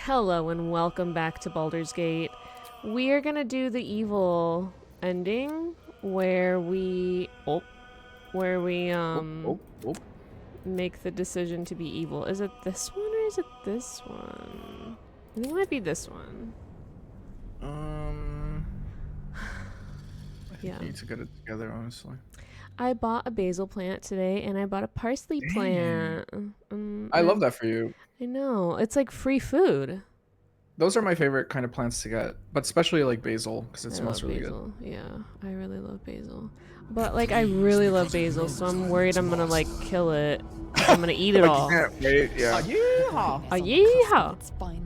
Hello and welcome back to Baldur's Gate. We are gonna do the evil ending where we Oh, oh. make the decision to be evil. Is it this one or is it this one? I think it might be this one. I think you need to get it together, honestly. I bought a basil plant today and I bought a parsley Dang. plant. I love that for you. I know. It's like free food. Those are my favorite kind of plants to get, but especially like basil because it I smells love really good. basil. Yeah, I really love basil. But like I really love basil, so I'm worried I'm gonna like kill it. I'm gonna eat it Like you all. can't wait. Yeah. Yeehaw! Yeehaw!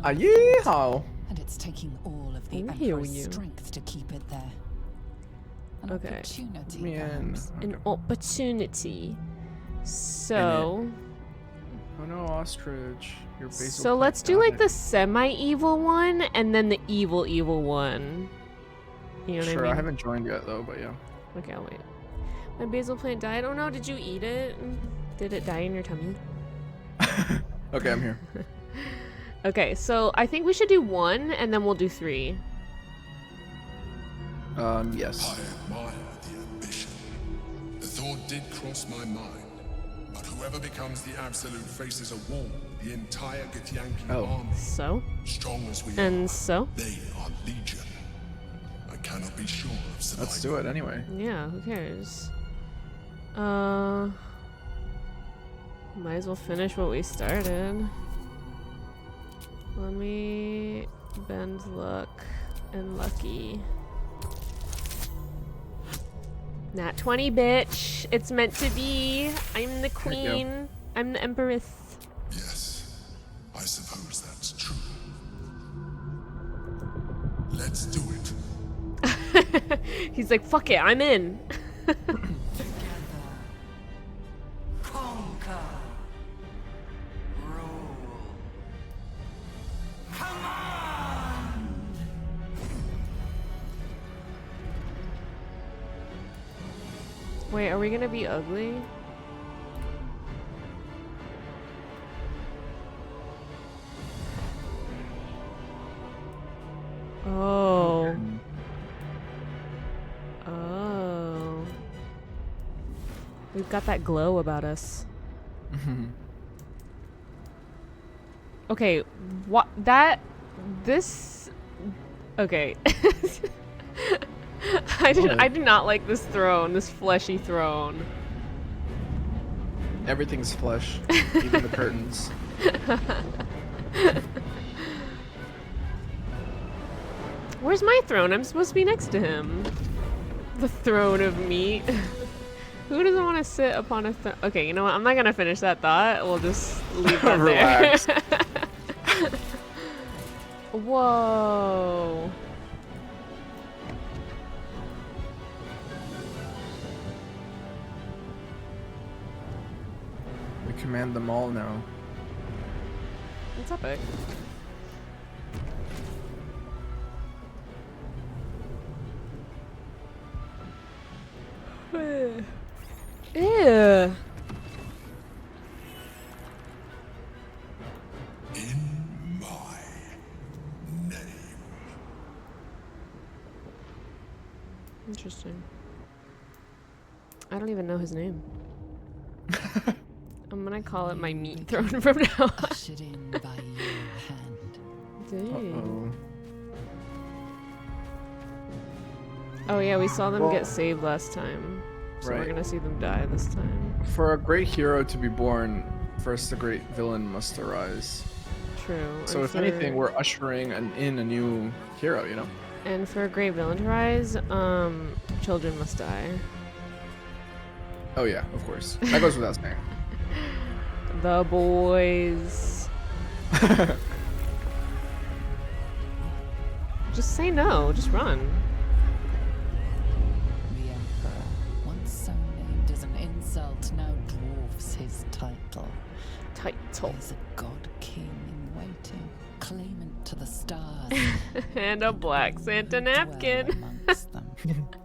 Yeehaw! And it's taking all of the I'll heal Emperor's you. strength to keep it there. An Okay. opportunity, Man. perhaps. An opportunity. So Oh no, ostrich. Your basil. so plant let's do like died. the semi-evil one and then the evil one. You know what Sure, I I mean? haven't joined yet though, but yeah. Okay, I'll wait. My basil plant died. Oh no, did you eat it? Did it die in your tummy? Okay, I'm here. Okay, so I think we should do one and then we'll do three. Yes. I admire the ambition. The thought did cross my mind. But whoever becomes the absolute faces a war with the entire Githyanki Oh. army. So? Strong as we And are, so? they are legion. I cannot be sure of survival. Let's do it anyway. Yeah, who cares? Might as well finish what we started. Let me bend luck and lucky. Nat 20, bitch. It's meant to be. I'm the queen. I'm the empress. Yes, I suppose that's true. Let's do it. He's like, fuck it, I'm in. Conquer. Rule. Command! Wait, are we gonna be ugly? Oh. Oh. We've got that glow about us. Okay, what this okay. I did not like this throne, this fleshy throne. Everything's flesh, even the curtains. Where's my throne? I'm supposed to be next to him. The throne of meat. Who doesn't want to sit upon a throne? Okay, you know what? I'm not gonna finish that thought. We'll just leave that Relax. there. Whoa. We command them all now. It's epic. Ew. In my name. Interesting. I don't even know his name. I'm gonna call it my meat throne from now on. Ushered in by your hand. Dang. Uh-oh. Oh yeah, we saw them Well- get saved last time. So we're Right. gonna see them die this time. For a great hero to be born, first a great villain must arise. True. So and if anything, we're ushering in a new hero, you know? And for a great villain to rise, children must die. Oh yeah, of course. That goes without saying. The boys. Just say no. Just run. The Emperor, once so named as an insult, now dwarfs his title. Title. He is a god king in waiting, claimant to the stars. And a black Santa Dwell napkin. amongst them.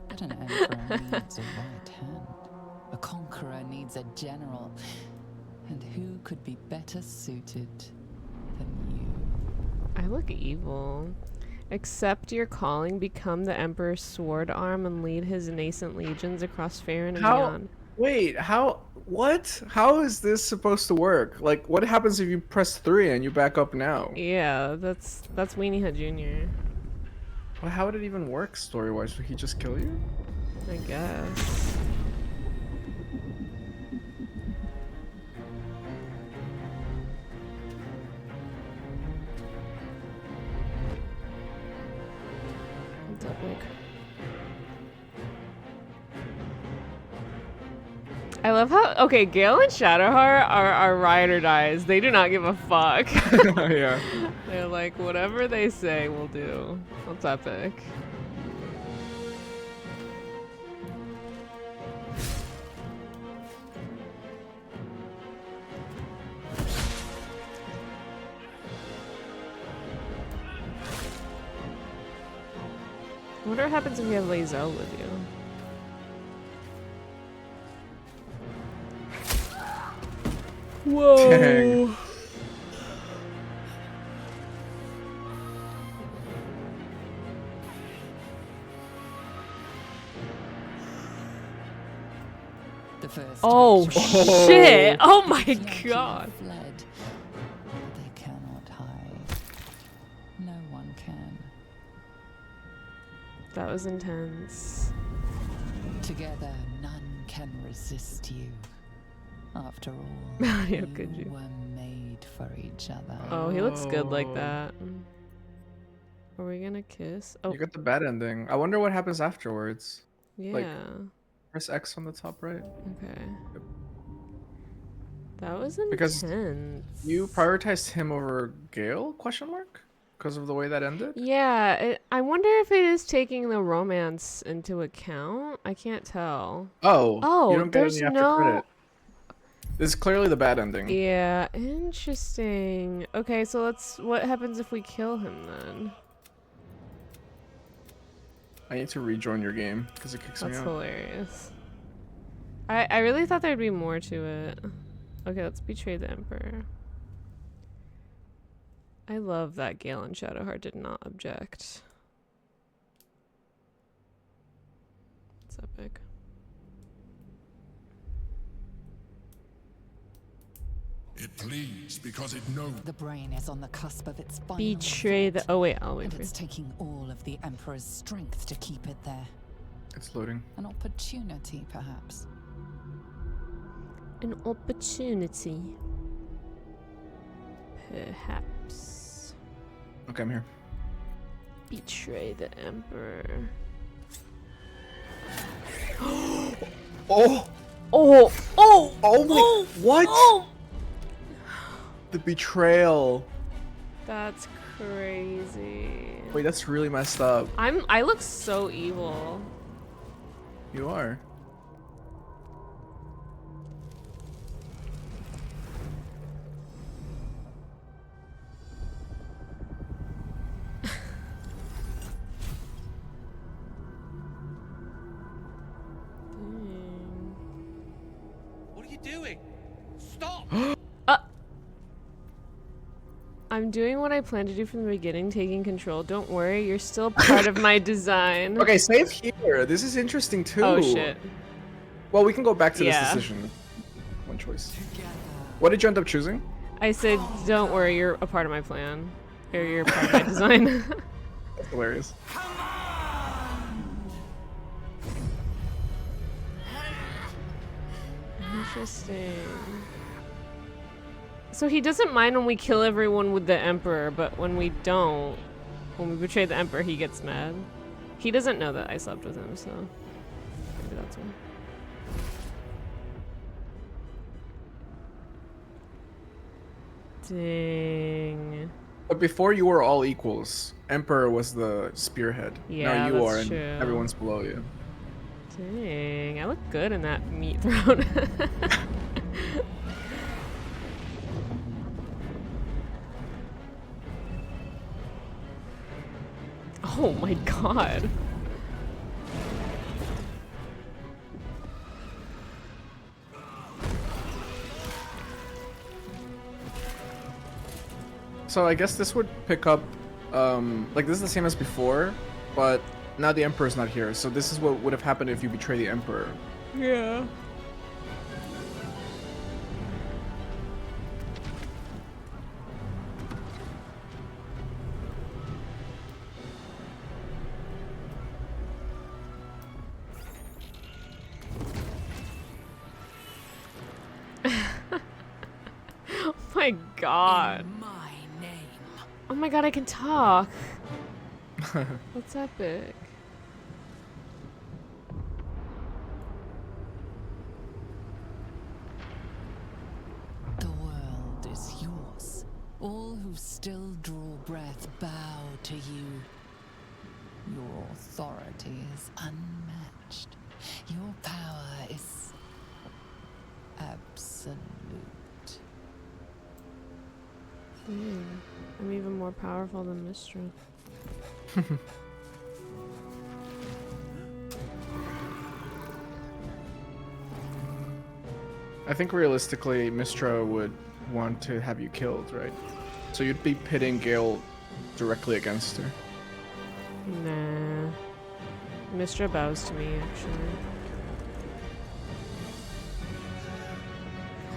But an emperor needs a right hand. A conqueror needs a general. And who could be better suited than you? I look evil. Accept your calling, become the Emperor's sword arm, and lead his nascent legions across Faerun and beyond. Wait, how? What? How is this supposed to work? Like, what happens if you press 3 and you back up now? Yeah, that's Weenie Hut Jr. Well, how would it even work story-wise? Would he just kill you? I guess. What's up, Nick? I love how Gale and Shadowheart are ride or dies. They do not give a fuck. Yeah. They're like, whatever they say, we'll do. That's epic. I wonder what happens if you have Lae'zel with you. Whoa! Dang. The first Oh victory shit! Oh my Legion god! fled. They cannot hide. No one can. That was intense. Together, none can resist you. After all, How could you? were made for each other. Oh, he looks good like Oh. that. Are we gonna kiss? Oh, You got the bad ending. I wonder what happens afterwards. yeah. Press X on the top right. Okay. That was Because intense. You prioritized him over Gale? Question mark? Because of the way that ended? Yeah, I wonder if it is taking the romance into account. I can't tell. Oh. Oh, You don't get there's any after no. credit. This is clearly the bad ending. Yeah, interesting. Okay, so what happens if we kill him then? I need to rejoin your game because it kicks me That's out. hilarious. I really thought there'd be more to it. Okay, let's betray the Emperor. I love that Gale and Shadowheart did not object. It's epic. It bleeds because it knows. The brain is on the cusp of its final Betray the. assault, Oh wait, I'll wait and for you. it's taking all of the Emperor's strength to keep it there. It's loading. An opportunity, perhaps. An opportunity. Perhaps. Okay, I'm here. Betray the Emperor. Oh! Oh! Oh! Oh my! Oh! What? Oh! The betrayal. That's crazy. Wait, that's really messed up. I look so evil. You are. Dang. What are you doing? Stop! I'm doing what I planned to do from the beginning, taking control. Don't worry, you're still part of my design. Okay, save here. This is interesting too. Oh shit. Well, we can go back to Yeah. this decision. One choice. What did you end up choosing? I said, don't worry, you're a part of my plan. Or you're part of my design. That's hilarious. Interesting. So he doesn't mind when we kill everyone with the Emperor, but when we don't, when we betray the Emperor, he gets mad. He doesn't know that I slept with him, so maybe that's why. Dang. But before you were all equals. Emperor was the spearhead. Yeah, now you that's are, and true. everyone's below you. Dang, I look good in that meat throne. Oh my god. So I guess this would pick up like this is the same as before, but now the Emperor's not here. So this is what would have happened if you betray the Emperor. Yeah. Oh my god. In my name. Oh my god, I can talk. That's epic. The world is yours. All who still draw breath bow to you. Your authority is unmatched. Your power is absolute. I'm even more powerful than Mistra. I think realistically, Mistra would want to have you killed, right? So you'd be pitting Gale directly against her. Nah. Mistra bows to me, actually.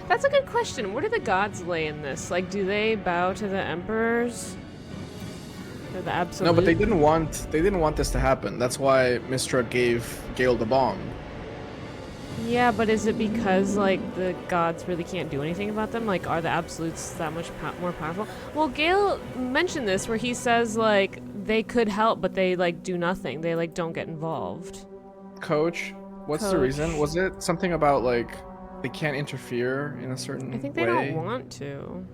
That's a good question. Where do the gods lay in this? Like, do they bow to the emperors? Or the absolute? No, but they didn't want this to happen. That's why Mistra gave Gale the bomb. Yeah, but is it because, like, the gods really can't do anything about them? Like, are the absolutes that much more powerful? Well, Gale mentioned this where he says, like, they could help, but they, like, do nothing. They, like, don't get involved. Coach, what's the reason? Was it something about, like, they can't interfere in a certain way? I think they don't want to.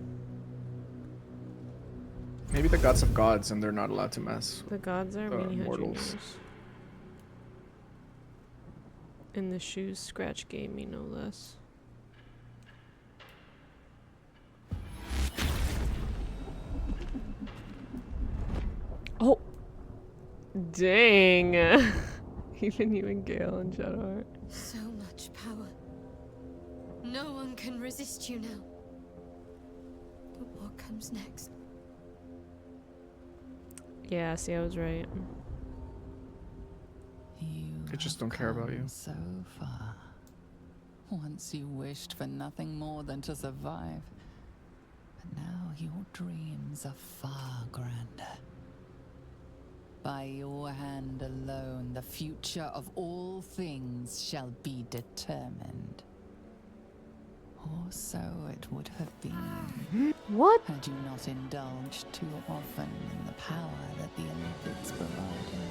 Maybe the gods of gods and they're not allowed to mess The gods are with mini mortals. juniors. And the shoes Scratch gave me, no less. Oh! Dang! Even you and Gale and Shadowheart. So much power. No one can resist you now. But what comes next? Yeah, see, I was right. They just don't care about you. So far. Once you wished for nothing more than to survive. But now your dreams are far grander. By your hand alone, the future of all things shall be determined. Or so it would have been. What? Had you not indulged too often in the power that the Olympics provided.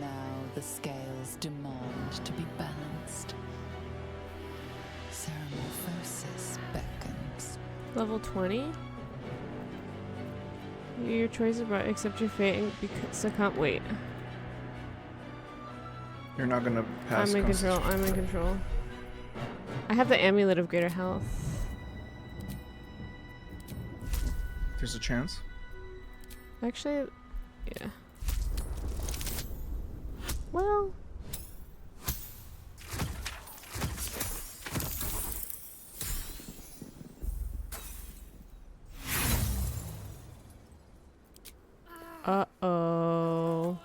Now the scales demand to be balanced. Ceramorphosis beckons. Level 20? Your choice is right, accept your fate and succumb. Wait. You're not gonna pass. I'm in control. I'm in control. I have the amulet of greater health. There's a chance. Actually, yeah. Well. Uh-oh.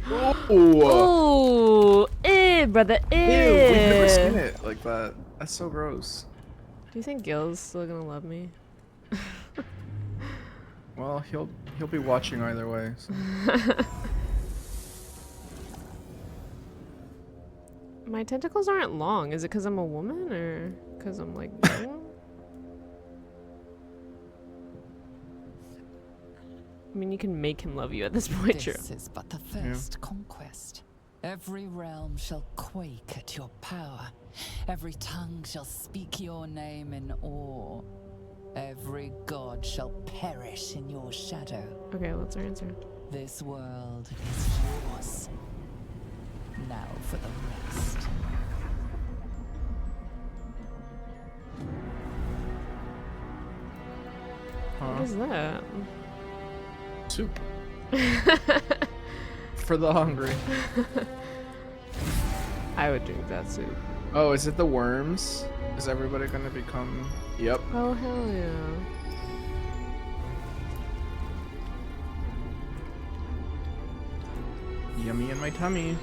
Oh! Oh, brother, Ew, we've never seen it like that. That's so gross. Do you think Gil's still gonna love me? Well, he'll be watching either way. So. My tentacles aren't long. Is it because I'm a woman or because I'm like young? I mean, you can make him love you at this point, true. This is but the first conquest. Every realm shall quake at your power. Every tongue shall speak your name in awe. Every god shall perish in your shadow. Okay, what's our answer? This world is yours. Now for the rest. What is that? Soup. For the hungry. I would drink that soup. Oh, is it the worms? Is everybody gonna become? Yep. Oh hell yeah. Yummy in my tummy.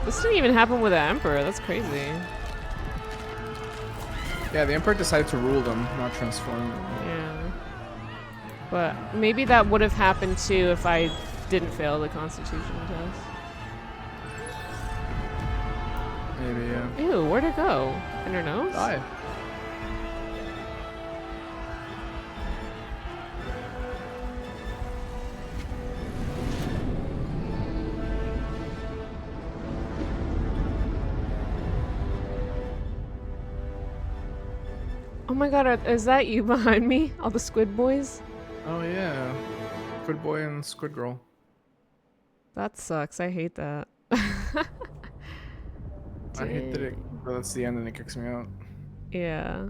This didn't even happen with the Emperor. That's crazy. Yeah, the Emperor decided to rule them, not transform them. Yeah. But maybe that would have happened too if I didn't fail the Constitution test. Maybe, yeah. Ew, where'd it go? In her nose? Die. Oh my god, is that you behind me? All the squid boys? Oh yeah. Squid Boy and Squid Girl. That sucks. I hate that. I hate that that's the end and it kicks me out. Yeah.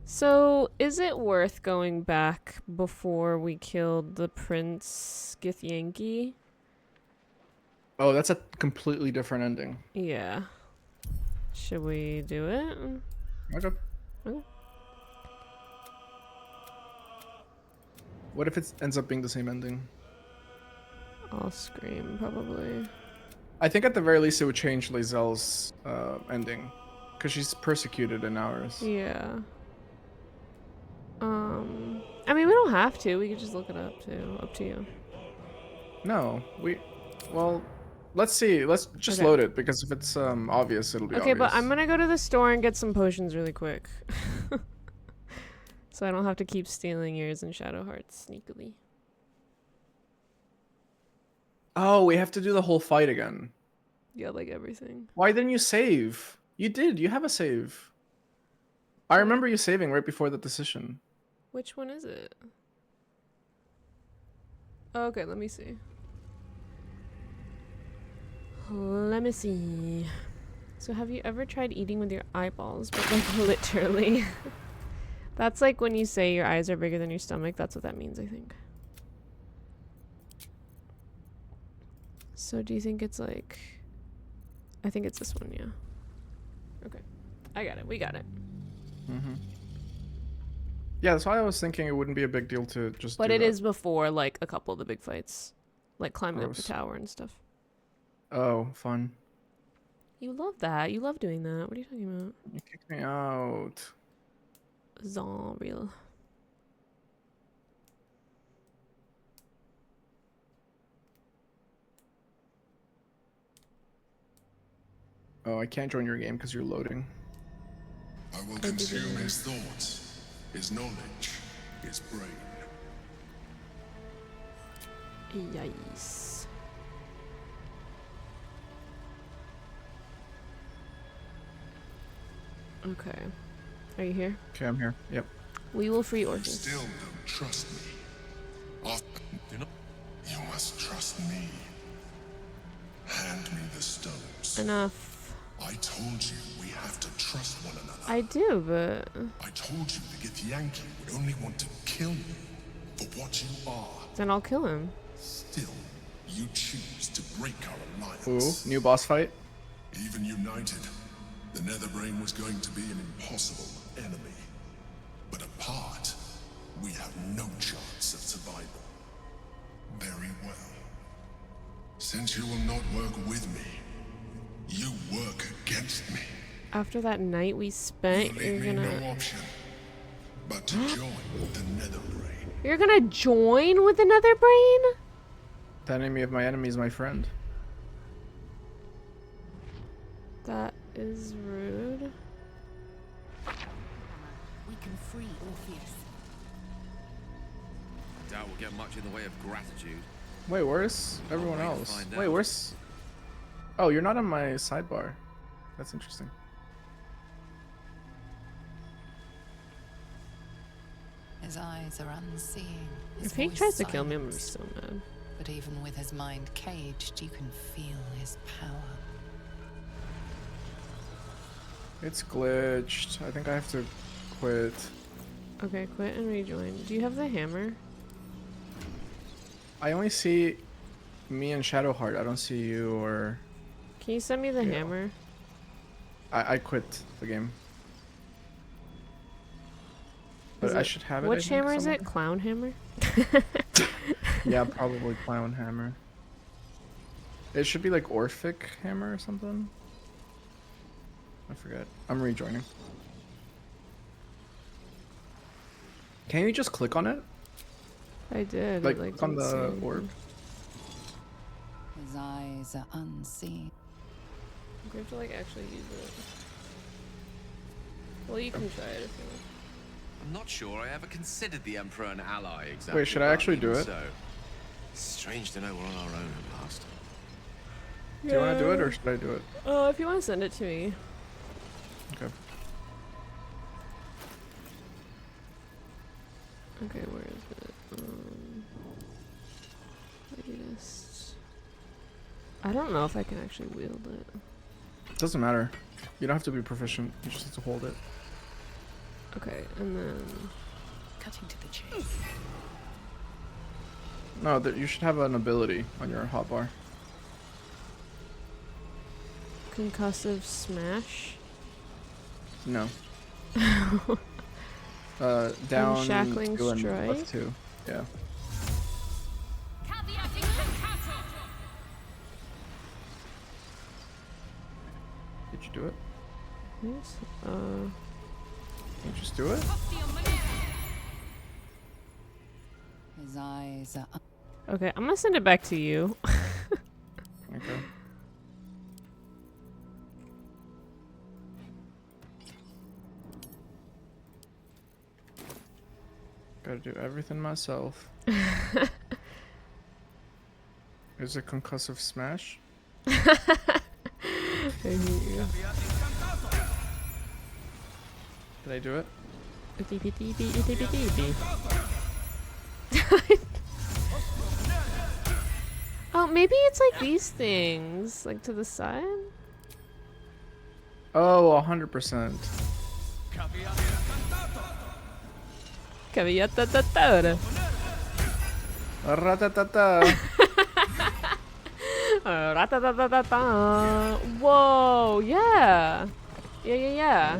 So, is it worth going back before we killed the Prince Githyanki? Oh, that's a completely different ending. Yeah. Should we do it? Okay. Okay. What if it ends up being the same ending? I'll scream, probably. I think at the very least it would change Lae'zel's ending. Because she's persecuted in ours. Yeah. I mean, we don't have to. We could just look it up, too. Up to you. No, well, let's see. Let's just Okay. load it, because if it's obvious, it'll be Okay, obvious. but I'm gonna go to the store and get some potions really quick. So I don't have to keep stealing yours and Shadow Hearts sneakily. Oh, we have to do the whole fight again. Yeah, like everything. Why didn't you save? You did. You have a save. I remember you saving right before the decision. Which one is it? Oh, okay, let me see. Let me see. So have you ever tried eating with your eyeballs? But like literally. That's like when you say your eyes are bigger than your stomach. That's what that means, I think. So do you think it's like... I think it's this one, yeah. Okay. I got it. We got it. Mm-hmm. Yeah, that's why I was thinking it wouldn't be a big deal to just But do it that. is before like a couple of the big fights. Like climbing up the Gross. tower and stuff. Oh, fun. You love that. You love doing that. What are you talking about? You kicked me out. Zon real. Oh, I can't join your game because you're loading. I will consume his thoughts, his knowledge, his brain. Yikes. Okay. Are you here? Okay, I'm here. Yep. We will free You Orpheus. still don't trust me. Do not. You must trust me. Hand me the stones. Enough. I told you we have to trust one another. I do, but... I told you the Githyanki would only want to kill you for what you are. Then I'll kill him. Still, you choose to break our Ooh, alliance. new boss fight. Even united, the Netherbrain was going to be an impossible enemy. But apart, we have no chance of survival. Very well. Since you will not work with me, you work against me. After that night we You spent, you're leave me gonna... no option but to join the Netherbrain. You're gonna join with the Netherbrain? The enemy of my enemy is my friend. That is rude. We can free Orpheus. Doubt we'll get much in the way of gratitude. Wait, where's everyone Wait to else? find Wait, out. where's... Oh, you're not on my sidebar. That's interesting. His eyes are unseeing. His If he voice tries to kill me, I'm gonna be silenced. so mad. But even with his mind caged, you can feel his power. It's glitched. I think I have to quit. Okay, quit and rejoin. Do you have the hammer? I only see me and Shadowheart. I don't see you or... Can you send me the Yeah. hammer? I quit the game. But Is I it- should have it. Which I think, hammer is it? somewhere. Clown hammer? Yeah, probably Clown Hammer. It should be like Orphic Hammer or something. I forget. I'm rejoining. Can you just click on it? I did. Like, it, click on didn't say the anything. orb? His eyes are unseen. We have to like actually use it. Well, you can try it if you want. I'm not sure I ever considered the Emperor an ally exactly. Wait, should I but actually do even it? So, strange to know we're on our own at last. Do you want to do it or should I do it? Oh, if you want to send it to me. Okay. Okay, where is it? Latest. I don't know if I can actually wield it. Doesn't matter. You don't have to be proficient. You just have to hold it. Okay, and then Cutting to the chase. No, you should have an ability on your hotbar. concussive smash. No. Down Unshackling 2 and strike? left 2. Yeah. Did you do it? Yes. Can you just do it? His eyes are Okay, I'm gonna send it back to you. Okay. Gotta do everything myself. Is it concussive smash? Did I do it? Oh, maybe it's like these things, like to the side. Oh, 100%. Caviata. Ratatata. Whoa, yeah. Yeah.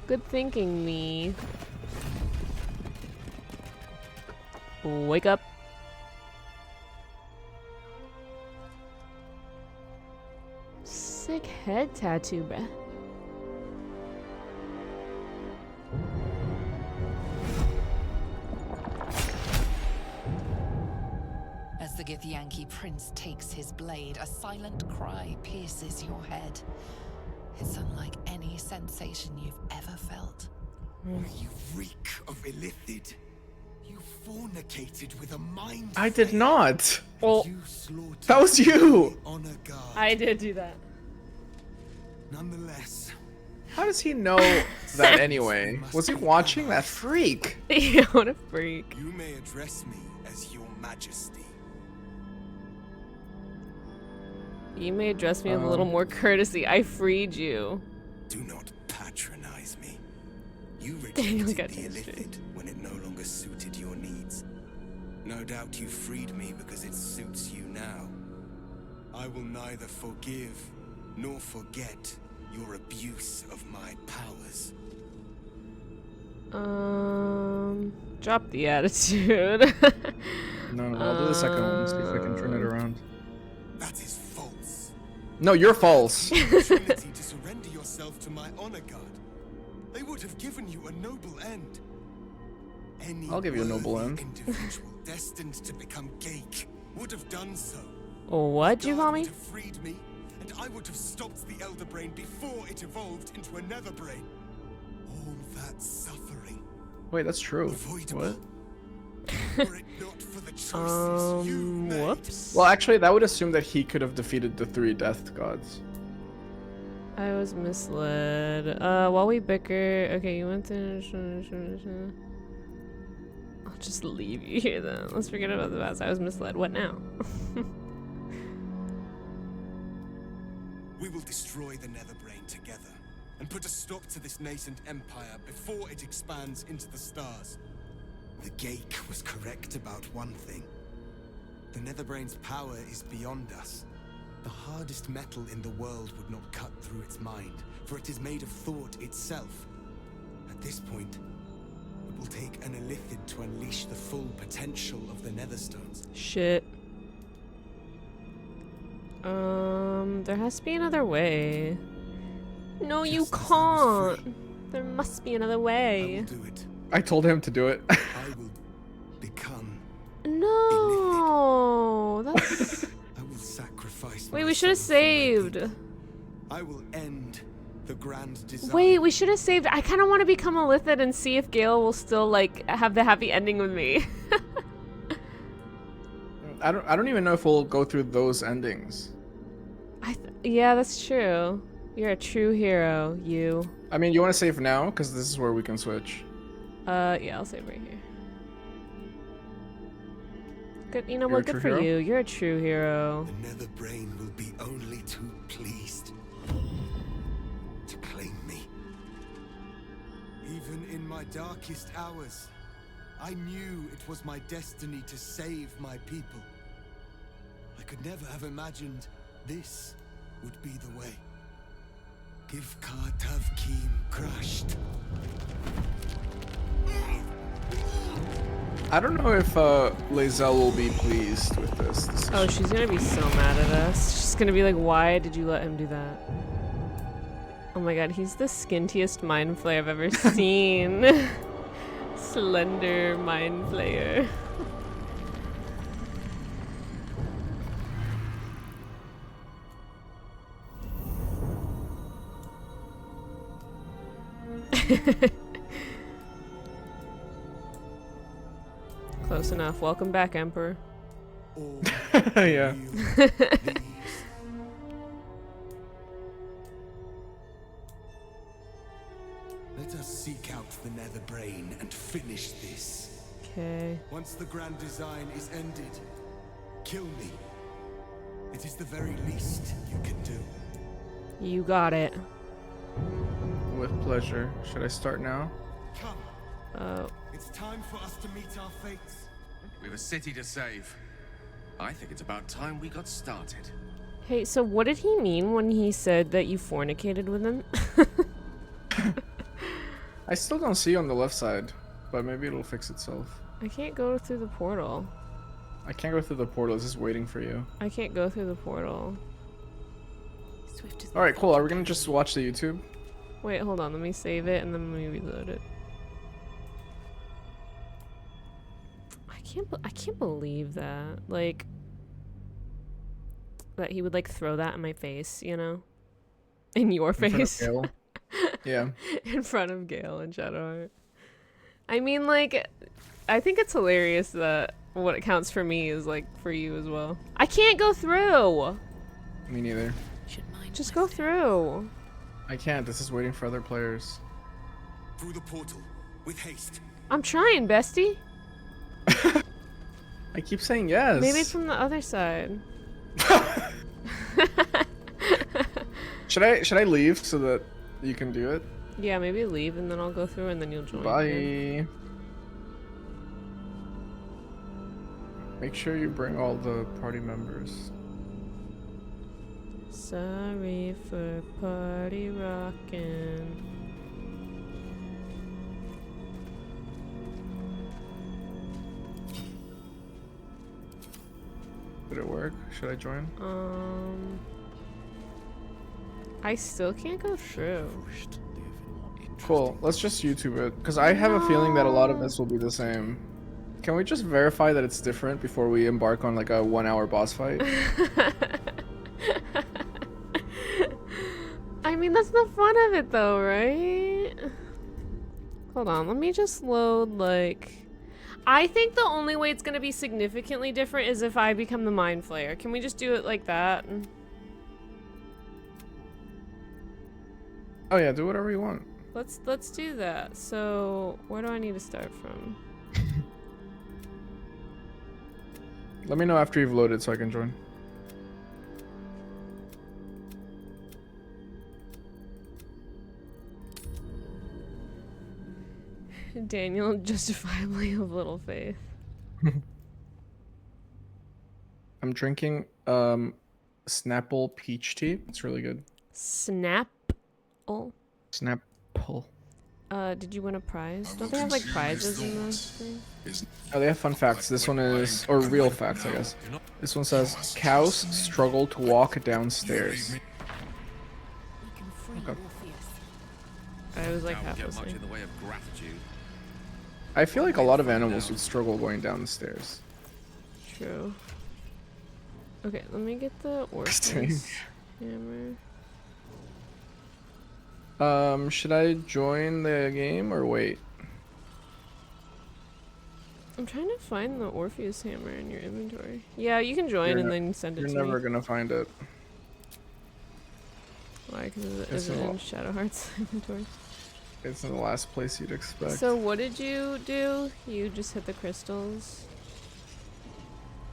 Good thinking, me. Wake up. Sick head tattoo, bruh. As the Githyanki prince takes his blade, a silent cry pierces your head. It's unlike any sensation you've ever felt. You reek of illithid. You fornicated with a mind. I did not. Oh, You slaughtered That was you. the honor guard. I did do that. Nonetheless, How does he know that anyway? Was he watching that freak? Yeah, what a freak. you may address me as your majesty. You may address me with a little more courtesy. I freed you. Do not patronize me. You Daniel rejected got the demonstrated. illithid when it no longer suited your needs. No doubt you freed me because it suits you now. I will neither forgive nor forget your abuse of my powers. Drop the attitude. No, I'll do the second one. See if I can turn it around. That is false. No, you're false. Opportunity to surrender yourself to my honor guard. They would have given you a noble end. Any I'll give you a noble worthy end. individual destined to become Geik would have done so. What'd you call Guard me? would have freed me, and I would have stopped the Elder Brain before it evolved into a Nether Brain. All that suffering, Wait, that's true. avoidable. What? Were it not for the choices you made. Whoops. Well, actually, that would assume that he could have defeated the 3 death gods. I was misled. While we bicker, okay, you went to. I'll just leave you here then. Let's forget about the past. I was misled. What now? We will destroy the Nether Brain together and put a stop to this nascent empire before it expands into the stars. The Geik was correct about one thing. The Netherbrain's power is beyond us. The hardest metal in the world would not cut through its mind, for it is made of thought itself. At this point, it will take an Illithid to unleash the full potential of the Netherstones. Shit. There has to be another way. No, you Just as I was free, can't. There must be another I way. will do it. I told him to do it. I will become. No, that's. I will sacrifice. Wait, my we should have soul for my saved. people. I will end the grand design. Wait, we should have saved. I kind of want to become a Lithid and see if Gale will still like have the happy ending with me. I don't even know if we'll go through those endings. Yeah, that's true. You're a true hero, you. I mean, you want to save now because this is where we can switch. Yeah, I'll save right here. Good, you know You're what? a Good true for hero? you. You're a true hero. The Netherbrain will be only too pleased to claim me. Even in my darkest hours, I knew it was my destiny to save my people. I could never have imagined this would be the way. Give Tavkim crushed. I don't know if Lae'zel will be pleased with this. Oh, she's gonna be so mad at us. She's gonna be like, why did you let him do that? Oh my god, he's the skintiest mind flayer I've ever seen. Slender mind flayer. Close enough. Welcome back, Emperor. All Yeah. real these. Let us seek out the Netherbrain and finish this. Okay. Once the grand design is ended, kill me. It is the very least you can do. You got it. With pleasure. Should I start now? Come, it's time for us to meet our fates. We have a city to save. I think it's about time we got started. Hey, so what did he mean when he said that you fornicated with him? I still don't see you on the left side, but maybe it'll fix itself. I can't go through the portal. I can't go through the portal. It's just waiting for you. I can't go through the portal. Swift as All right, cool. Are we gonna just watch the YouTube? Wait, hold on. Let me save it and then let me reload it. I can't believe that. Like, that he would like throw that in my face, you know? In your In front of face. Gale? Yeah. In front of Gale and Shadowheart. I mean, like, I think it's hilarious that what counts for me is like for you as well. I can't go through. Me neither. should mind Just my go step. through. I can't. This is waiting for other players. Through the portal, with haste. I'm trying, bestie. I keep saying yes. Maybe it's from the other side. Should I leave so that you can do it? Yeah, maybe leave and then I'll go through and then you'll join. me. Bye. Make sure you bring all the party members. Sorry for party rockin'. Did it work? Should I join? I still can't go through. Cool. Let's just YouTube it. Because I have a feeling that a lot of this will be the same. Can we just verify that it's different before we embark on like a 1-hour boss fight? I mean, that's the fun of it though, right? Hold on, let me just load like... I think the only way it's gonna be significantly different is if I become the Mind Flayer. Can we just do it like that? Oh yeah, do whatever you want. Let's do that. So, where do I need to start from? Let me know after you've loaded so I can join. Daniel justifiably of little faith. I'm drinking Snapple peach tea. It's really good. Snap. Oh. Snapple. Did you win a prize? Don't they have like prizes in this thing? Oh, they have fun facts. This one is, or real facts, I guess. This one says, cows struggle to walk downstairs. Okay. I was like Now half get much listening. in the way of gratitude. I feel like a lot of animals would struggle going down the stairs. True. Okay, let me get the Orpheus hammer. Should I join the game or wait? I'm trying to find the Orpheus hammer in your inventory. Yeah, you can join and then send it You're to never me. gonna find it. Why? Because it It's isn't not- in Shadowheart's inventory. It's in the last place you'd expect. So what did you do? You just hit the crystals?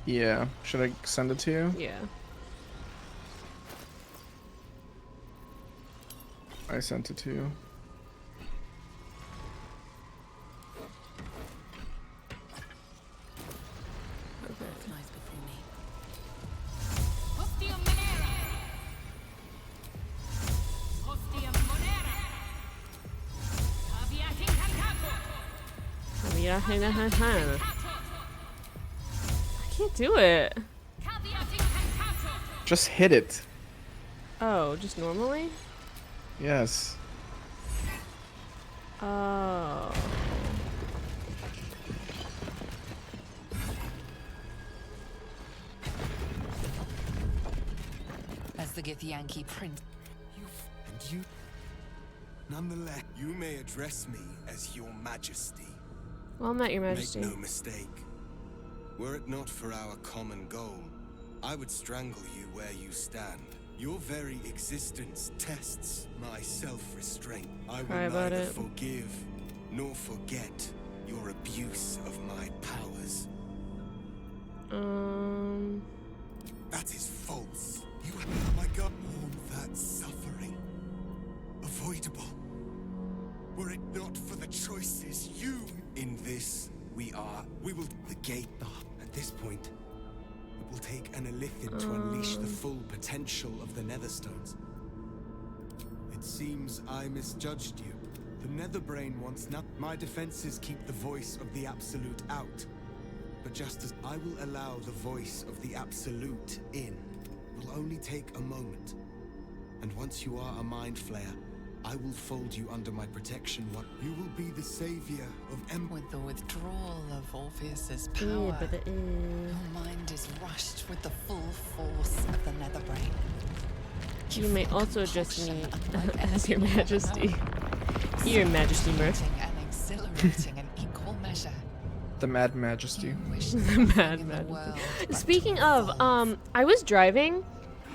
Yeah. Should I send it to you? Yeah. I sent it to you. Both lies before me. Yeah, I can't do it. Just hit it. Oh, just normally? Yes. Oh. As the Githyanki prince. And you... Nonetheless, you may address me as your majesty. Well, I'm not your majesty. Make no mistake. Were it not for our common goal, I would strangle you where you stand. Your very existence tests my self-restraint. I will Cry about neither it. forgive nor forget your abuse of my powers. That is false. You have, my God, all that suffering. Avoidable. Were it not for the choices you... In this, we will the gate. At this point, it will take an Illithid to unleash the full potential of the Netherstones. It seems I misjudged you. The Netherbrain wants not... My defenses keep the voice of the Absolute out. But just as I will allow the voice of the Absolute in, it will only take a moment. And once you are a Mind Flayer, I will fold you under my protection. You will be the savior of With the withdrawal of Orpheus's power, your mind is rushed with the full force of the Netherbrain. You may also address me as your energy majesty. Your majesty, Murph. And exhilarating in equal measure. The Mad Majesty. The Mad Majesty. Speaking of, I was driving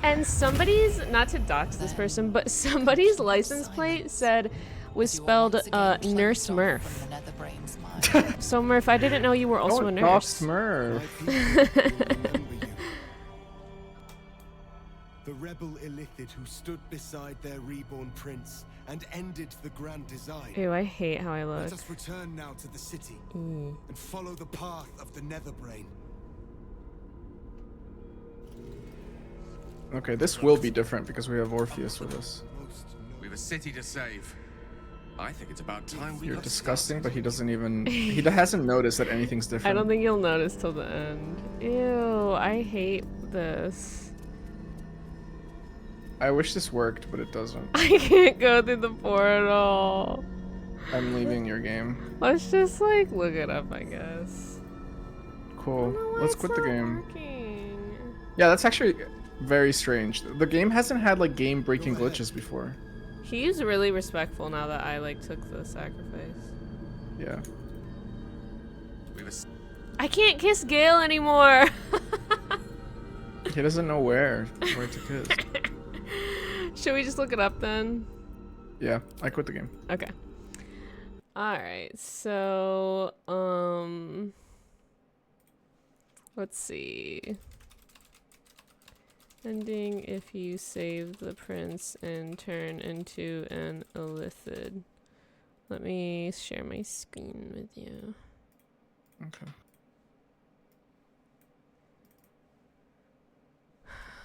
and somebody's, not to dox this person, but somebody's license plate was spelled Nurse Murph. So Murph, I didn't know you were also a nurse. Murph. The rebel Illithid who stood beside their reborn prince and ended the grand design. Ew, I hate how I look. Let us return now to the city and follow the path of the Netherbrain. Okay, this will be different because we have Orpheus with us. We've a city to save. I think it's about time we You're got disgusting, but he doesn't even... He hasn't noticed that anything's different. I don't think you'll notice till the end. Ew, I hate this. I wish this worked, but it doesn't. I can't go through the portal. I'm leaving your game. Let's just like look it up, I guess. Cool. Let's quit the game. Working. Yeah, that's actually very strange. The game hasn't had like game-breaking glitches before. He's really respectful now that I like took the sacrifice. Yeah. We've a I can't kiss Gale anymore. He doesn't know where to kiss. Should we just look it up then? Yeah, I quit the game. Okay. Alright, so, let's see. Ending if you save the prince and turn into an Illithid. Let me share my screen with you. Okay.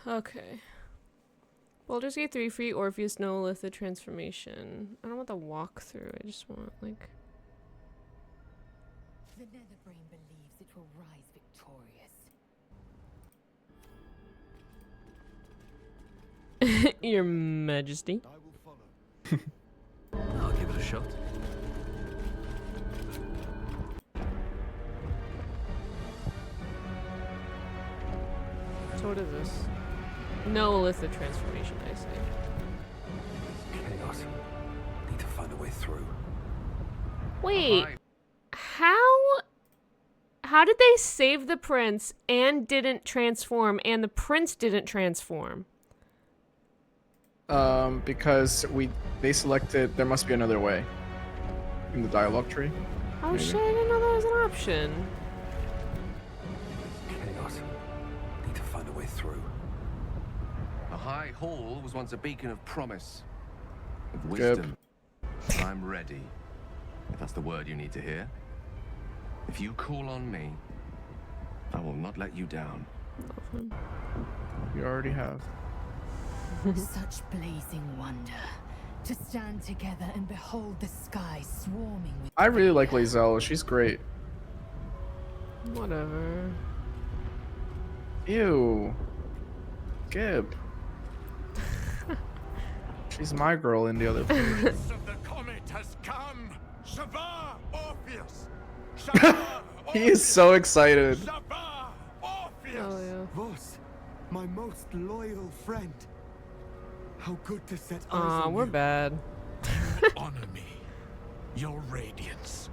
Okay. Baldur's Gate 3 free Orpheus Noolitha transformation. I don't want the walkthrough. I just want like. The Netherbrain believes it will rise victorious. Your Majesty. I will follow. I'll give it a shot. So what is this? Noolitha transformation, I say. Chaos. Need to find a way through. Wait, Hi. how did they save the prince and didn't transform and the prince didn't transform? Because they selected there must be another way in the dialogue tree. Oh Maybe. shit, I didn't know that was an option. Chaos. Need to find a way through. The High Hall was once a beacon of promise, of Good. wisdom. I'm ready, if that's the word you need to hear. If you call on me, I will not let you down. You already have. Such blazing wonder. To stand together and behold the sky swarming with. I really like Lae'zel. She's great. Whatever. Ew. Gib. She's my girl in the other place. Prince of the comet has come. Shavar Orpheus. Shavar He is so excited. Shavar Orpheus. Oh yeah. Vos, my most loyal friend. How good to set eyes Aw, on we're you. bad. Honor me, your radiance.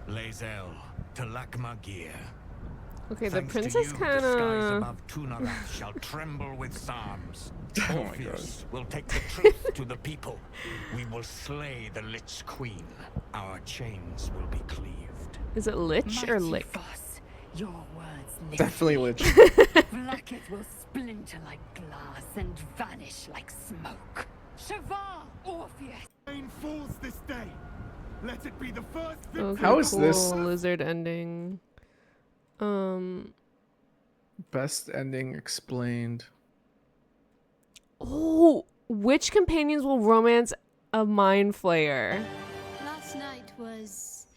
Lae'zel to Lakmagir. Okay, the Thanks to princess you, the skies kinda. above Tunarath shall tremble with psalms. Oh my Orpheus will take the truth to the people. We will slay the Lich Queen. Our chains will be cleaved. Is it lich or Mighty lick? Voss, your words live. Definitely Lich. Blacket will splinter like glass and vanish like smoke. Shavar Orpheus. Rain falls this day. Let it be the first victory. Okay, How is cool. this- Lizard ending? Best ending explained. Oh, which companions will romance a mind flayer? Last night was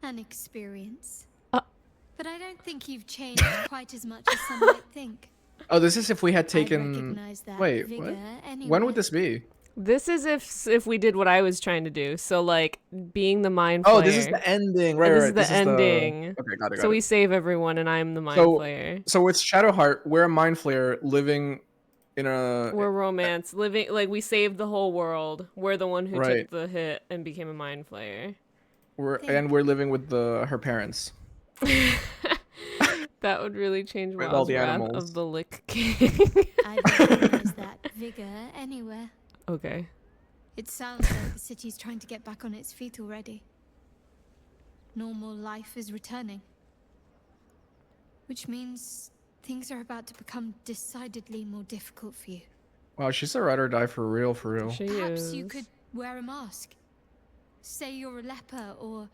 an experience. But I don't think you've changed quite as much as some might think. Oh, this is if we had I taken. recognize that Wait, vigor what? anyway. When would this be? This is if we did what I was trying to do. So like being the mind flayer. Oh, this is the ending. Right, This right. is the this ending. Is the... Okay, got it. So we save everyone, and I'm the mind flayer. So it's Shadowheart. We're a mind flayer living in a. We're romance living like we saved the whole world. We're the one who Right. took the hit and became a mind flayer. We're living with her parents. That would really change With WoW's all the Wrath animals. of the Lick King. I recognize that vigor anywhere. Okay. It sounds like the city's trying to get back on its feet already. Normal life is returning. Which means things are about to become decidedly more difficult for you. Wow, she's a ride or die for real, for real. She Perhaps is. you could wear a mask. Say you're a leper or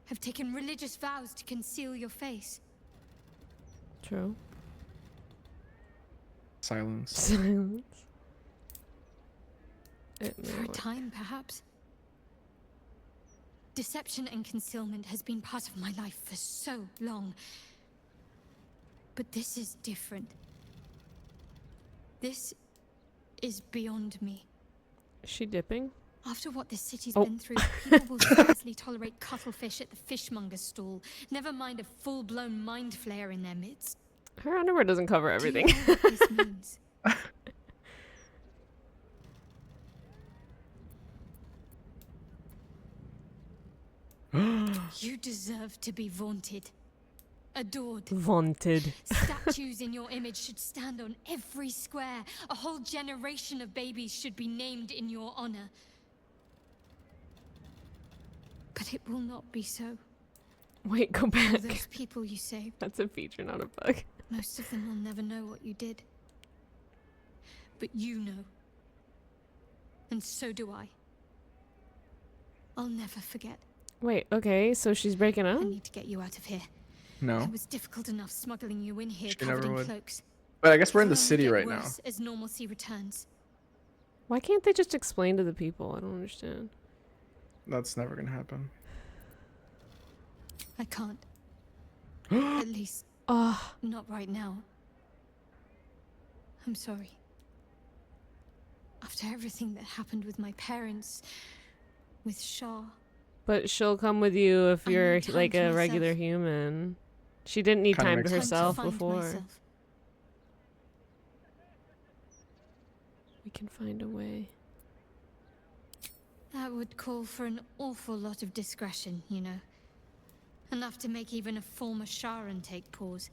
have taken religious vows to conceal your face. True. Silence. Silence. It may For a work. time, perhaps. Deception and concealment has been part of my life for so long. But this is different. This is beyond me. Is she dipping? After what this city's Oh. been through, people will scarcely tolerate cuttlefish at the fishmonger's stall. Never mind a full-blown mind flayer in their midst. Her underwear doesn't cover Do everything. you know what this means? You deserve to be vaunted, adored. Vaunted. Statues in your image should stand on every square. A whole generation of babies should be named in your honor. But it will not be so. Wait, go All back. those people you saved, That's a feature, not a bug. most of them will never know what you did. But you know. And so do I. I'll never forget. Wait, okay, so she's breaking up? I need to get you out of here. No. It was difficult enough smuggling you in here She covered never in would. cloaks. But I guess we're in the It'll only city get right now. worse as normalcy returns. Why can't they just explain to the people? I don't understand. That's never gonna happen. I can't. At least, not right now. I'm sorry. After everything that happened with my parents, with Shaw. But she'll come with you if I you're need time like to a regular myself. human. She didn't need Kinda time to makes sense. herself Time to find before. myself. We can find a way. That would call for an awful lot of discretion, you know. Enough to make even a former Sharan take pause.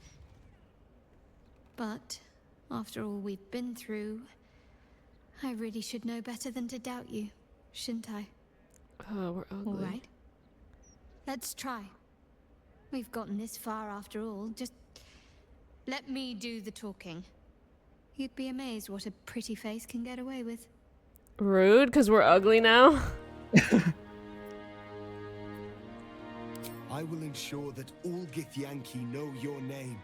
But, after all we've been through, I really should know better than to doubt you, shouldn't I? Oh, we're ugly. All right. Let's try. We've gotten this far after all. Just let me do the talking. You'd be amazed what a pretty face can get away with. Rude, because we're ugly now? I will ensure that all Githyanki know your name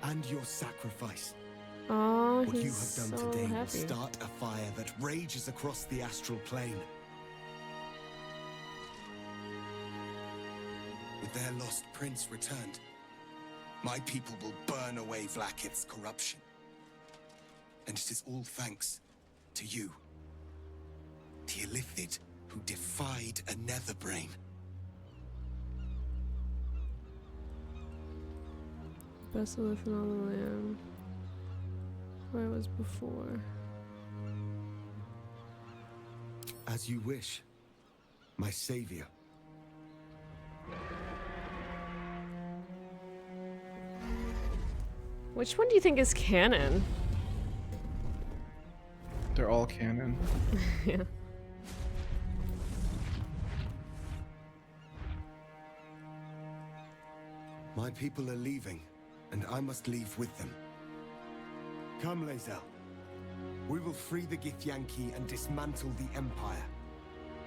and your sacrifice. Oh, What you he's have done so today will happy. start a fire that rages across the astral plane. With their lost prince returned, my people will burn away Vlaakith's corruption. And it is all thanks to you, the Illithid who defied a netherbrain. Best to live in all the land where I was before. As you wish, my savior. Which one do you think is canon? They're all canon. Yeah. My people are leaving, and I must leave with them. Come, Lae'zel. We will free the Githyanki and dismantle the Empire.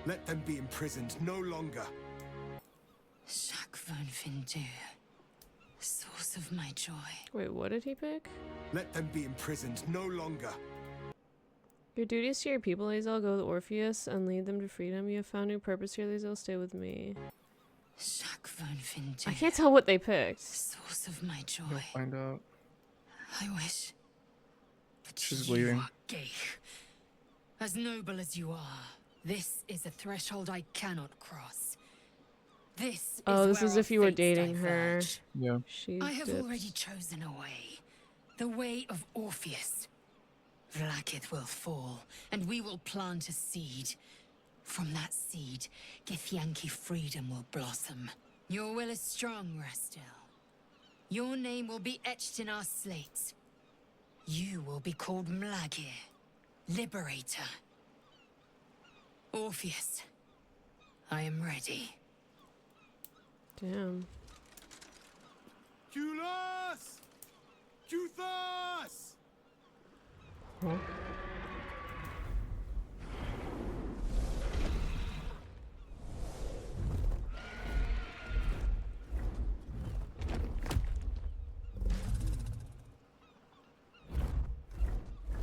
Let them be imprisoned no longer. Shakvan Findu, source of my joy. Wait, what did he pick? Let them be imprisoned no longer. Your duties to your people, Lae'zel. Go with Orpheus and lead them to freedom. You have found new purpose here, Lae'zel. Stay with me. Shakvan Findu, I can't tell what they picked. source of my joy. You'll find out. I wish that She's you leaving. are gay. As noble as you are, this is a threshold I cannot cross. This Oh, this where is our if you were fates dating her. diverge. Yeah. She I have dipped. already chosen a way. The way of Orpheus. Vlaakith will fall, and we will plant a seed. From that seed, Githyanki freedom will blossom. Your will is strong, Rastil. Your name will be etched in our slates. You will be called Mlagir, Liberator. Orpheus, I am ready. Damn. Kulas! Kuthas! Huh?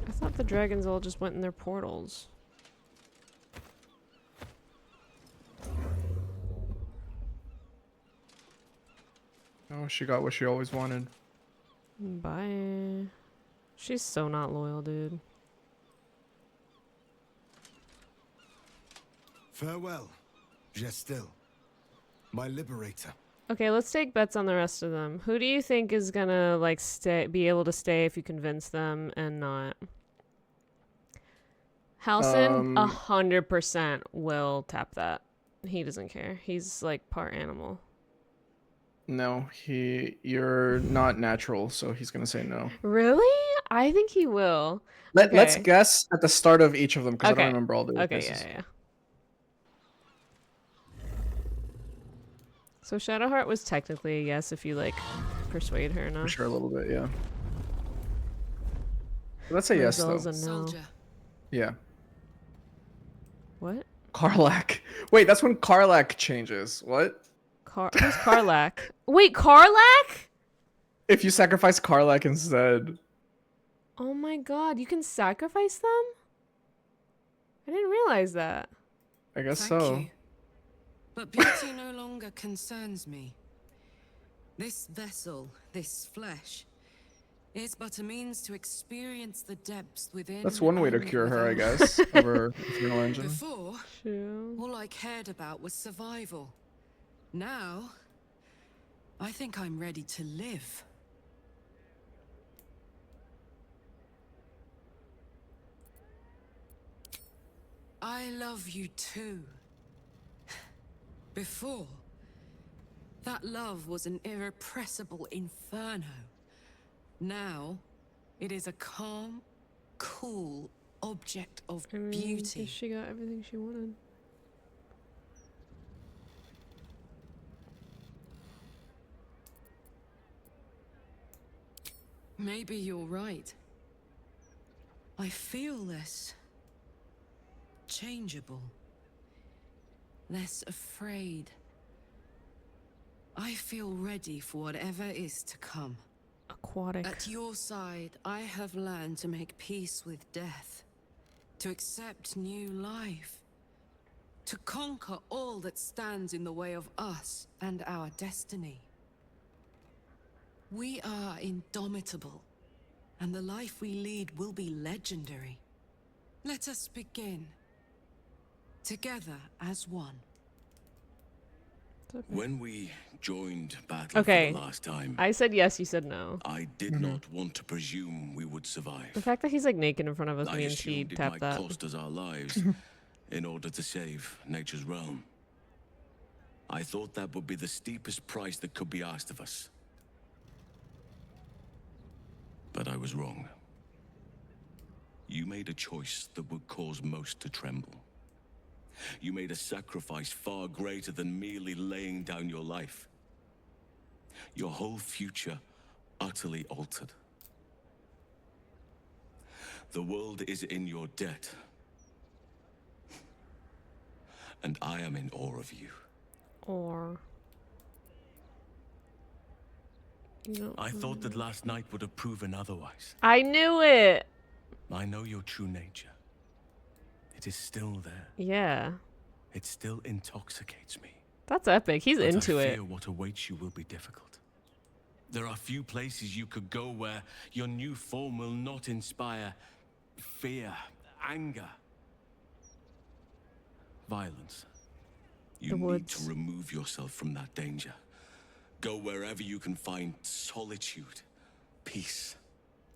I thought the dragons all just went in their portals. Oh, she got what she always wanted. Bye. She's so not loyal, dude. Farewell, Gestil, my liberator. Okay, let's take bets on the rest of them. Who do you think is gonna like be able to stay if you convince them and not? Halsin 100% will tap that. He doesn't care. He's like part animal. No, you're not natural, so he's gonna say no. Really? I think he will. Let's Okay. guess at the start of each of them because Okay. I don't remember all the Okay, guesses. yeah. So Shadowheart was technically a yes if you like persuade her enough. For sure, a little bit, yeah. Let's say yes though. Lae'zel's a no. Soldier. Yeah. What? Karlak. Wait, that's when Karlak changes. What? Who's Karlak? Wait, Karlak? If you sacrifice Karlak instead. Oh my god, you can sacrifice them? I didn't realize that. I guess Thank so. you. But beauty no longer concerns me. This vessel, this flesh, is but a means to experience the depths within. That's one way to and cure her, I without. guess. Of her infernal engine. Before, True. all I cared about was survival. Now, I think I'm ready to live. I love you too. Before, that love was an irrepressible inferno. Now, it is a calm, cool object of I mean, beauty. she got everything she wanted. Maybe you're right. I feel less changeable, less afraid. I feel ready for whatever is to come. Aquatic. At your side, I have learned to make peace with death, to accept new life, to conquer all that stands in the way of us and our destiny. We are indomitable, and the life we lead will be legendary. Let us begin, together as one. When we joined battle Okay. for the last time, I said yes, you said no. I did not want to presume we would survive. The fact that he's like naked in front of us, I me and T assumed it tapped might that. cost us our lives in order to save nature's realm. I thought that would be the steepest price that could be asked of us. But I was wrong. You made a choice that would cause most to tremble. You made a sacrifice far greater than merely laying down your life. Your whole future utterly altered. The world is in your debt. And I am in awe of you. Or... You know, I thought that last night would have proven otherwise. I knew it! I know your true nature. It is still there. Yeah. It still intoxicates me. That's epic. He's But into I it. fear what awaits you will be difficult. There are few places you could go where your new form will not inspire fear, anger, violence. You The need woods. to remove yourself from that danger. Go wherever you can find solitude, peace.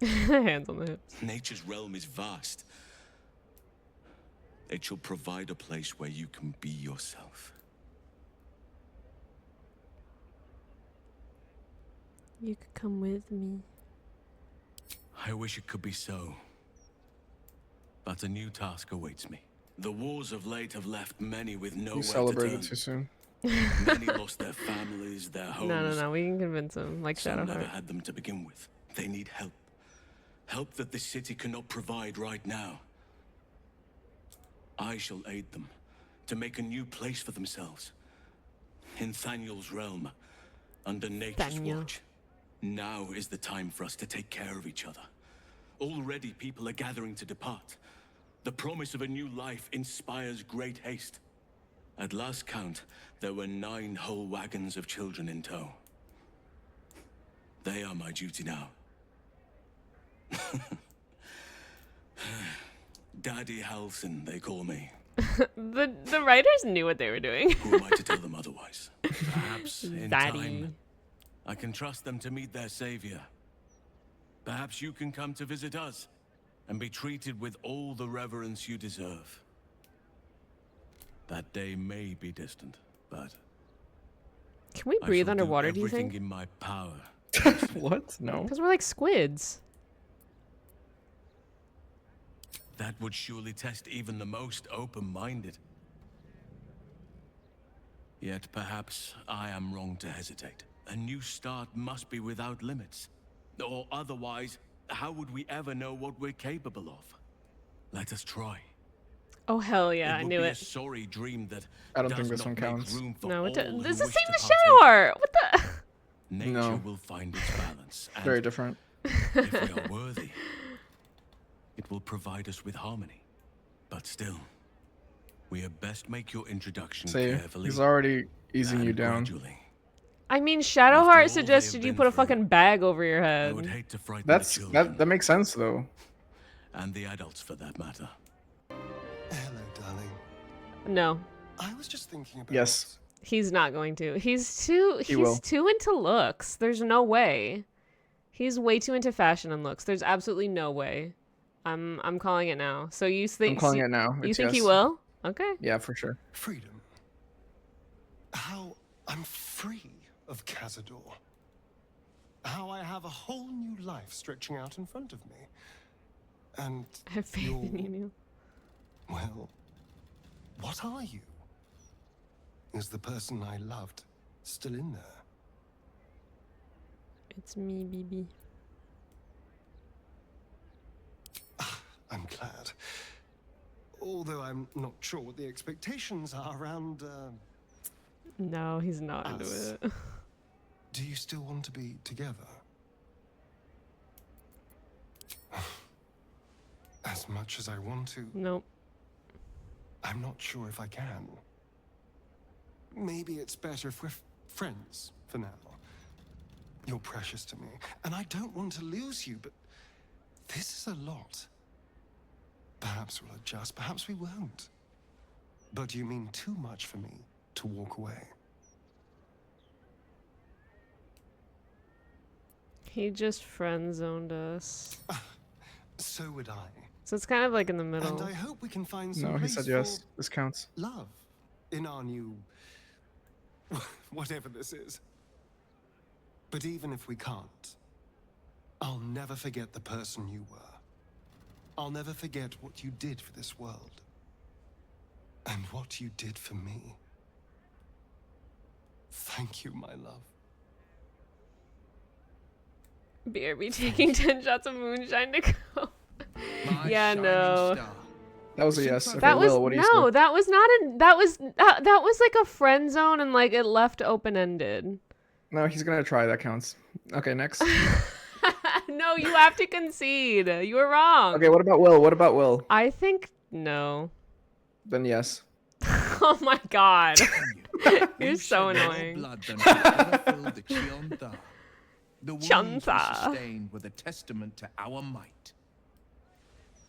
Hands on the hips. Nature's realm is vast. It shall provide a place where you can be yourself. You could come with me. I wish it could be so. But a new task awaits me. The wars of late have left many with nowhere You to celebrated turn. too soon. Many lost their families, their homes. No. We can convince him. Like Some never Shadowheart. had them to begin with. They need help. Help that this city cannot provide right now. I shall aid them to make a new place for themselves. In Thaniel's realm, under nature's Thaniel. watch. Now is the time for us to take care of each other. Already people are gathering to depart. The promise of a new life inspires great haste. At last count, there were 9 whole wagons of children in tow. They are my duty now. Daddy Halson, they call me. The writers knew what they were doing. Who am I to tell them otherwise? Perhaps in Daddy. time, I can trust them to meet their savior. Perhaps you can come to visit us and be treated with all the reverence you deserve. That day may be distant, but Can we I breathe shall underwater, do you everything think? in my power. What? No. Because we're like squids. That would surely test even the most open-minded. Yet perhaps I am wrong to hesitate. A new start must be without limits. Or otherwise, how would we ever know what we're capable of? Let us try. Oh hell yeah, I would knew be it. a sorry dream that I don't think does this not one make counts. room for No, all it does. who This is the wish same to as partake. Shadow Heart. What the? Nature No. will find its balance, and Very different. if we are worthy, it will provide us with harmony. But still, we had best make your introduction See, carefully he's already easing you and down. gradually. I mean, Shadow After all Heart they suggested have you been put a through, fucking bag over your I would head. hate to frighten That's the children, that makes sense though. and the adults for that matter. Hello, darling. No, I was just thinking about. Yes. he's not going to. He's too will. too into looks. There's no way. He's way too into fashion and looks. There's absolutely no way. I'm calling it now. So you think I'm calling it now. You It's think he yes. will? Okay. Yeah, for sure. Freedom. How I'm free of Cazador. How I have a whole new life stretching out in front of me. And I have faith in you, Neil. well, what are you? Is the person I loved still in there? It's me, BB. I'm glad. Although I'm not sure what the expectations are around, No, he's not into Us. it. do you still want to be together? As much as I want to, Nope. I'm not sure if I can. Maybe it's better if we're friends for now. You're precious to me, and I don't want to lose you, but this is a lot. Perhaps we'll adjust, perhaps we won't. But you mean too much for me to walk away. He just friend zoned us. So would I. So it's kind of like in the middle. And I hope we can find some No, he place said yes. for This counts. love in our new whatever this is. But even if we can't, I'll never forget the person you were. I'll never forget what you did for this world. And what you did for me. Thank you, my love. BRB taking 10 shots of moonshine to go. Yeah, no. That was a yes. Okay, That was Will, what do you no, say? that was not a that was like a friend zone and like it left open ended. No, he's gonna try. That counts. Okay, next. No, you have to concede. You were wrong. Okay, what about Will? What about Will? I think no. Then yes. Oh my god. You're so annoying. The wounds we Chanta. sustained were the testament to our might.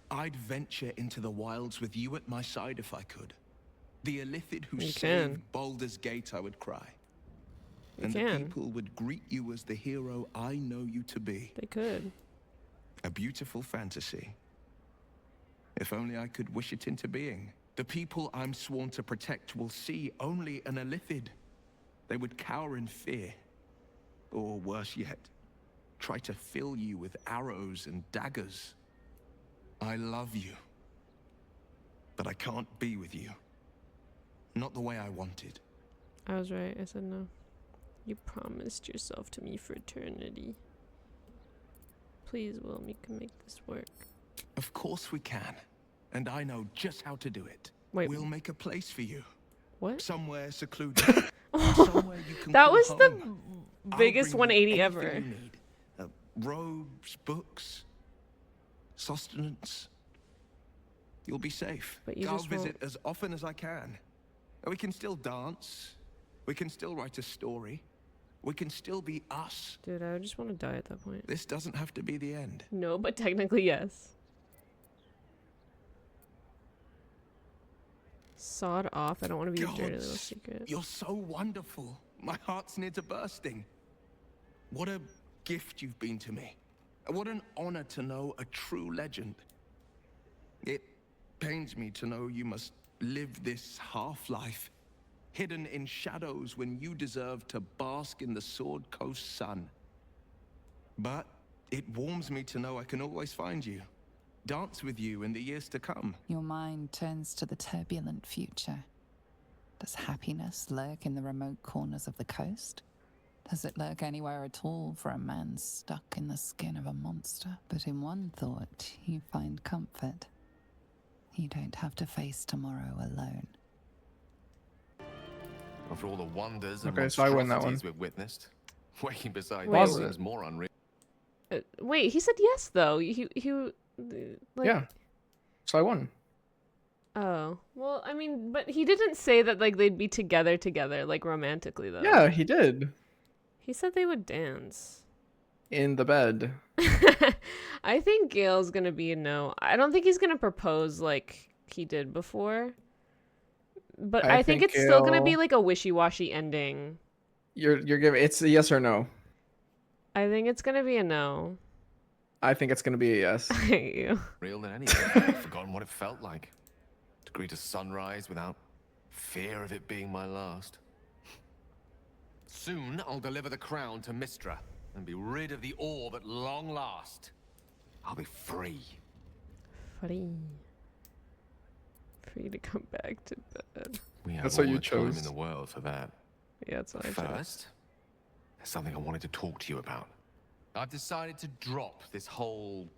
I'd venture into the wilds with you at my side if I could. The Illithid who You saved can. Baldur's Gate, I would cry. You And the can. people would greet you as the hero I know you to be. They could. A beautiful fantasy. If only I could wish it into being. The people I'm sworn to protect will see only an Illithid. They would cower in fear. Or worse yet, try to fill you with arrows and daggers. I love you. But I can't be with you. Not the way I wanted. I was right. I said no. You promised yourself to me for eternity. Please, Will, we can make this work. Of course we can. And I know just how to do it. Wait. We'll make a place for you. What? Somewhere secluded. Somewhere you can That call was the home. I'll biggest bring you 180 anything ever. you need. Robes, books, sustenance. You'll be safe. But you I'll just visit as often as I can. We can still dance. We can still write a story. We can still be us. Dude, I just want to die at that point. This doesn't have to be the end. No, but technically yes. Sawed off. I don't want to be a dirty little Gods, secret. you're so wonderful. My heart's near to bursting. What a gift you've been to me. What an honor to know a true legend. It pains me to know you must live this half-life, hidden in shadows when you deserve to bask in the Sword Coast sun. But it warms me to know I can always find you, dance with you in the years to come. Your mind turns to the turbulent future. Does happiness lurk in the remote corners of the coast? Does it lurk anywhere at all for a man stuck in the skin of a monster? But in one thought, you find comfort. You don't have to face tomorrow alone. After all the wonders and Okay, so I win that monstrosities one. we've witnessed, waking beside Wait, you seems more unreal. Wait, he said yes though. Like, Yeah. So I won. Oh, well, I mean, but he didn't say that like they'd be together, like romantically though. Yeah, he did. He said they would dance. In the bed. I think Gale's gonna be a no. I don't think he's gonna propose like he did before. But I think it's still gonna be like a wishy-washy ending. You're giving it's a yes or no. I think it's gonna be a no. I think it's gonna be a yes. I hate you. Real than anything. I've forgotten what it felt like to greet a sunrise without fear of it being my last. Soon I'll deliver the crown to Mistra and be rid of the orb at long last. I'll be free. Free. Free to come back to bed. We have That's all what you the time chose. in the world for that. Yeah, that's what I chose. First, there's something I wanted to talk to you about. I've decided to drop this whole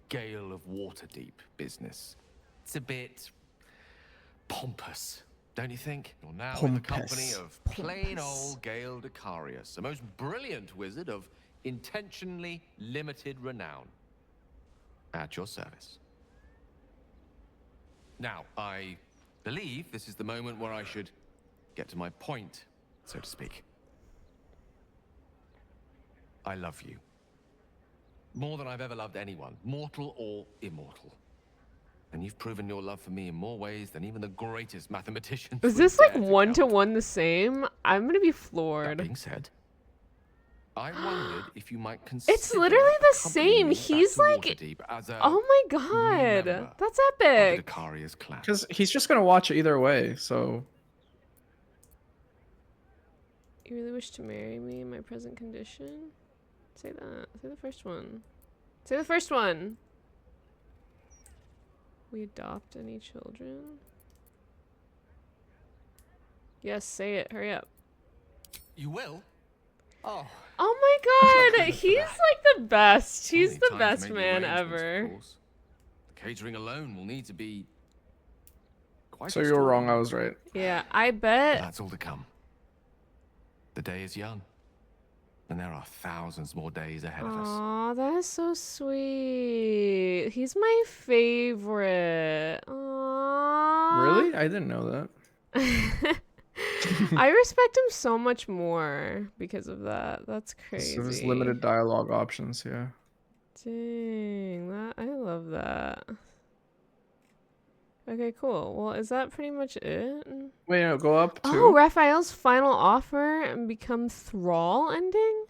Gale of Waterdeep business. It's a bit pompous, don't you think? You're now in the company of plain old Gale Decarius, the most brilliant wizard of intentionally limited renown. At your service. Now, I believe this is the moment where I should get to my point, so to speak. I love you. More than I've ever loved anyone, mortal or immortal. And you've proven your love for me in more ways than even the greatest mathematicians. Is this like one-to-one the same? I'm gonna be floored. That being said, I wondered if you might consider. It's literally the same. He's like, oh my god, that's epic. Because he's just gonna watch it either way. So. You really wish to marry me in my present condition? Say that. Say the first one. Say the first one. We adopt any children? Yes, say it. Hurry up. You will? Oh. Oh my god, he's like the best. He's the best man ever. The catering alone will need to be quite. So you were wrong. I was right. Yeah, I bet. That's all to come. The day is young, and there are thousands more days ahead of us. Aw, that is so sweet. He's my favorite. Aww. Really? I didn't know that. I respect him so much more because of that. That's crazy. So there's limited dialogue options, yeah. Dang, I love that. Okay, cool. Well, is that pretty much it? Wait, no, go up to. Oh, Raphael's final offer and become thrall ending?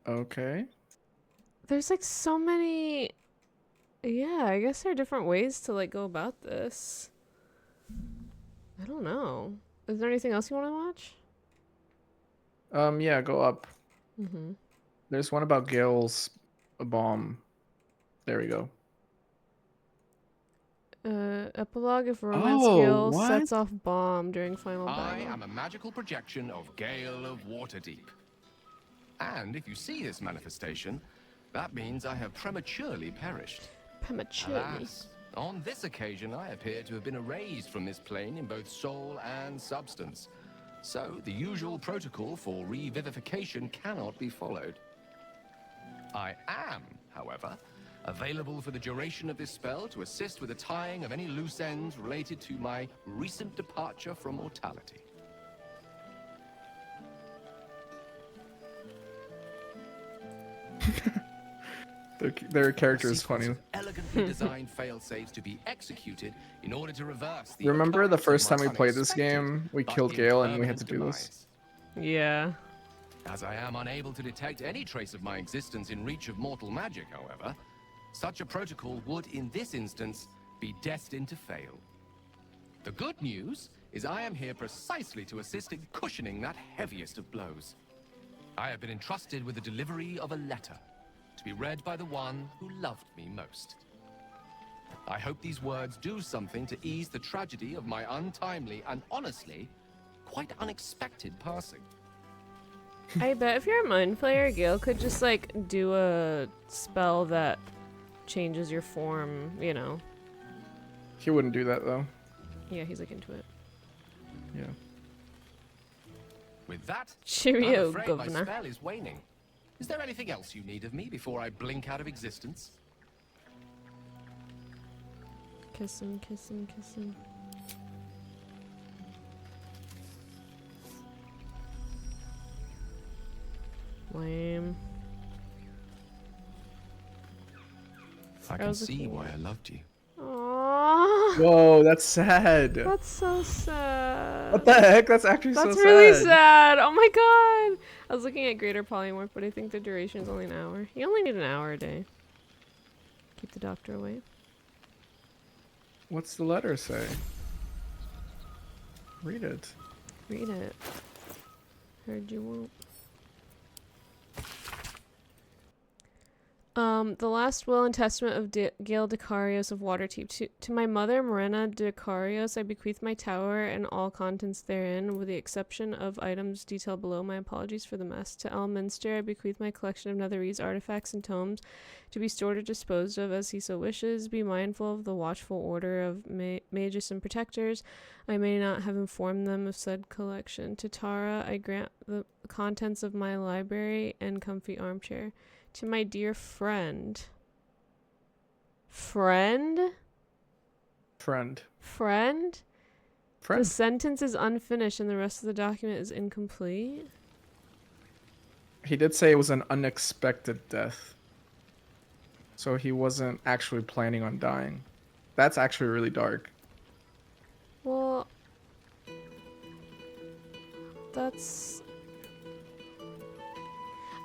Okay. There's like so many. Yeah, I guess there are different ways to like go about this. I don't know. Is there anything else you want to watch? Yeah, go up. Mm-hmm. There's one about Gale's bomb. There we go. Epilogue if romance Gale sets off bomb during final battle. I am a magical projection of Gale of Waterdeep. And if you see this manifestation, that means I have prematurely perished. Prematurely? Alas, on this occasion, I appear to have been erased from this plane in both soul and substance. So the usual protocol for revivification cannot be followed. I am, however, available for the duration of this spell to assist with the tying of any loose ends related to my recent departure from mortality. Their character is funny. Elegantly designed fail-safes to be executed in order to reverse the. Remember the first time we played this game, we killed Gale and we had to do this? Yeah. As I am unable to detect any trace of my existence in reach of mortal magic, however, such a protocol would, in this instance, be destined to fail. The good news is I am here precisely to assist in cushioning that heaviest of blows. I have been entrusted with the delivery of a letter, to be read by the one who loved me most. I hope these words do something to ease the tragedy of my untimely and honestly, quite unexpected passing. I bet if you're a mind flayer, Gale could just like do a spell that changes your form, you know. He wouldn't do that though. Yeah, he's like into it. Yeah. With that, Cheerio, I'm afraid my governor. spell is waning. Is there anything else you need of me before I blink out of existence? Kiss him, kiss him, kiss him. Lame. I can see why I loved you. Aww. Whoa, that's sad. That's so sad. What the heck? That's actually so That's sad. really sad. Oh my god. I was looking at greater polymorph, but I think the duration is only an hour. You only need an hour a day. Keep the doctor away. What's the letter say? Read it. Read it. Heard you won't. The last will and testament of Gale Decarios of Waterdeep. To my mother, Morena Decarios, I bequeath my tower and all contents therein, with the exception of items detailed below. My apologies for the mess. To Elminster, I bequeath my collection of Netherese artifacts and tomes to be stored or disposed of as he so wishes. Be mindful of the watchful order of mages and protectors. I may not have informed them of said collection. To Tara, I grant the contents of my library and comfy armchair. To my dear friend. Friend? Friend. Friend? Friend. The sentence is unfinished and the rest of the document is incomplete. He did say it was an unexpected death. So he wasn't actually planning on dying. That's actually really dark. Well, that's...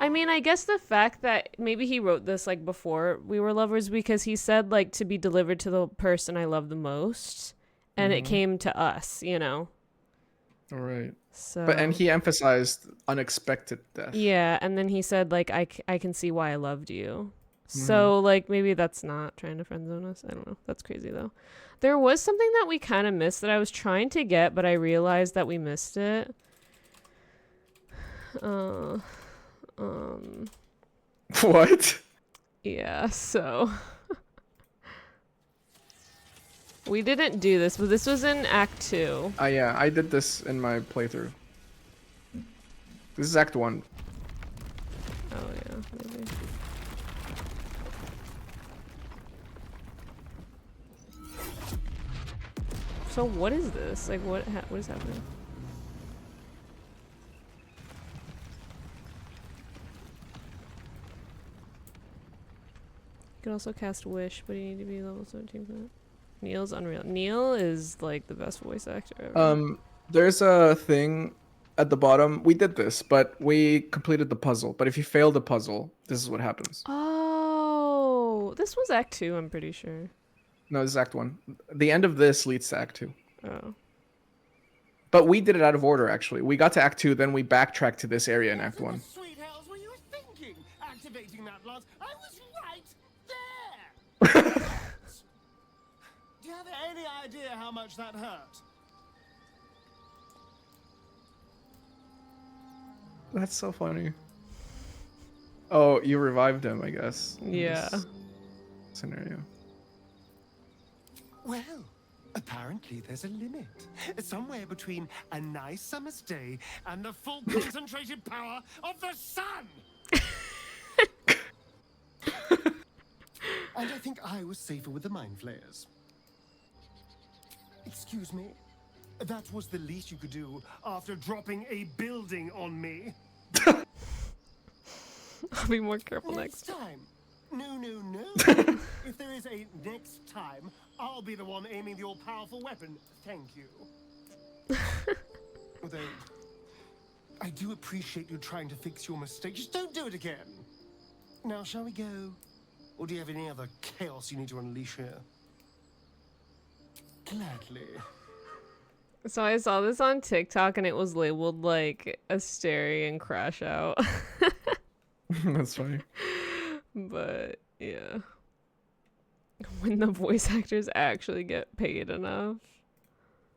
I mean, I guess the fact that maybe he wrote this like before we were lovers, because he said like to be delivered to the person I love the most, and it came to us, you know. All right. So. But and he emphasized unexpected death. Yeah, and then he said like I can see why I loved you. So like maybe that's not trying to friend zone us. I don't know. That's crazy though. There was something that we kind of missed that I was trying to get, but I realized that we missed it. What? Yeah, so we didn't do this, but this was in Act 2. Yeah, I did this in my playthrough. This is Act 1. Oh yeah, maybe. So what is this? Like what is happening? You can also cast Wish, but you need to be level 17 for that. Neil's unreal. Neil is like the best voice actor ever. There's a thing at the bottom. We did this, but we completed the puzzle. But if you fail the puzzle, this is what happens. Oh, this was Act 2, I'm pretty sure. No, this is Act 1. The end of this leads to Act 2. Oh. But we did it out of order, actually. We got to Act 2, then we backtracked to this area in Act 1. Sweet hells, were you thinking? Activating that lance. I was right there. Do you have any idea how much that hurt? That's so funny. Oh, you revived him, I guess. Yeah. Scenario. Well, apparently there's a limit. Somewhere between a nice summer's day and the full concentrated power of the sun. And I think I was safer with the mind flayers. Excuse me? That was the least you could do after dropping a building on me. I'll be more careful next time. No. If there is a next time, I'll be the one aiming the all-powerful weapon. Thank you. Although, I do appreciate you trying to fix your mistake. Just don't do it again. Now, shall we go? Or do you have any other chaos you need to unleash here? Gladly. So I saw this on TikTok and it was labeled like Astarian Crash Out. That's funny. But yeah. When the voice actors actually get paid enough.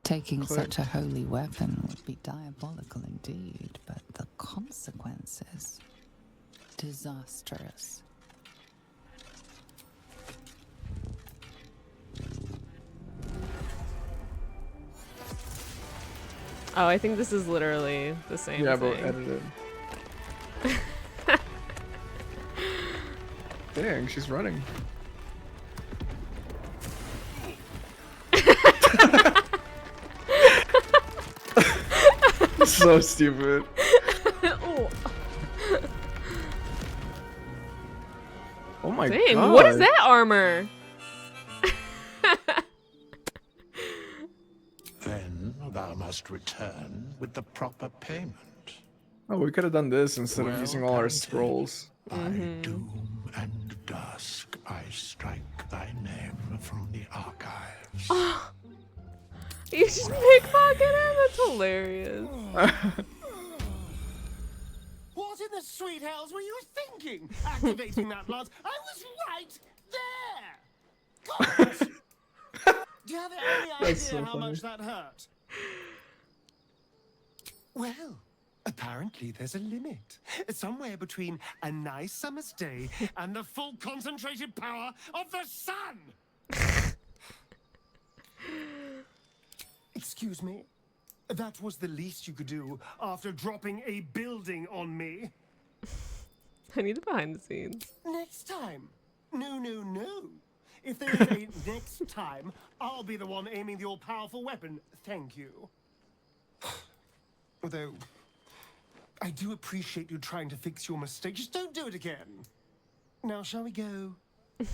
Taking such a holy weapon would be diabolical indeed, but the consequences disastrous. Oh, I think this is literally the same Yeah, thing. but edited. Dang, she's running. So stupid. Oh. Oh my Dang, god. what is that armor? Then thou must return with the proper payment. Oh, we could have done this instead of Well using all our counted. scrolls. By doom and dusk, I strike thy name from the archives. Oh, you just pickpocket him? That's hilarious. What in the sweet hells were you thinking? Activating that blood? I was right there! God! Do you have any idea That's so how funny. much that hurt? Well, apparently there's a limit. Somewhere between a nice summer's day and the full concentrated power of the sun! Excuse me? That was the least you could do after dropping a building on me. I need the behind the scenes. Next time. No, no, no. If there is a next time, I'll be the one aiming the all-powerful weapon. Thank you. Although, I do appreciate you trying to fix your mistake. Just don't do it again. Now, shall we go?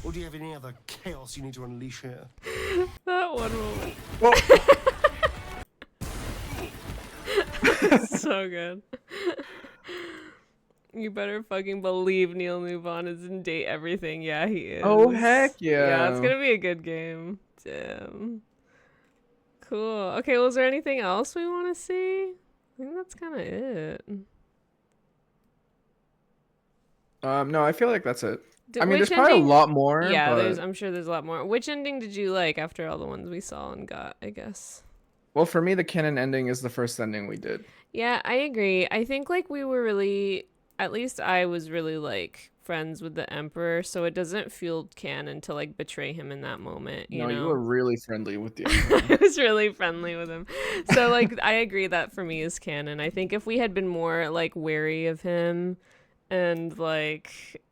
Or do you have any other chaos you need to unleash here? That one moment. So good. You better fucking believe Neil Newbon is in date everything. Yeah, he is. Oh, heck yeah. Yeah, it's gonna be a good game. Damn. Cool. Okay, well, is there anything else we want to see? I think that's kind of it. No, I feel like that's it. I mean, Which there's probably a ending- lot more. Yeah, but... I'm sure there's a lot more. Which ending did you like after all the ones we saw and got, I guess? Well, for me, the canon ending is the first ending we did. Yeah, I agree. I think like we were really, at least I was really like friends with the Emperor, so it doesn't feel canon to like betray him in that moment. You know, you were really friendly with the Emperor. I was really friendly with him. So like I agree that for me is canon. I think if we had been more like wary of him and like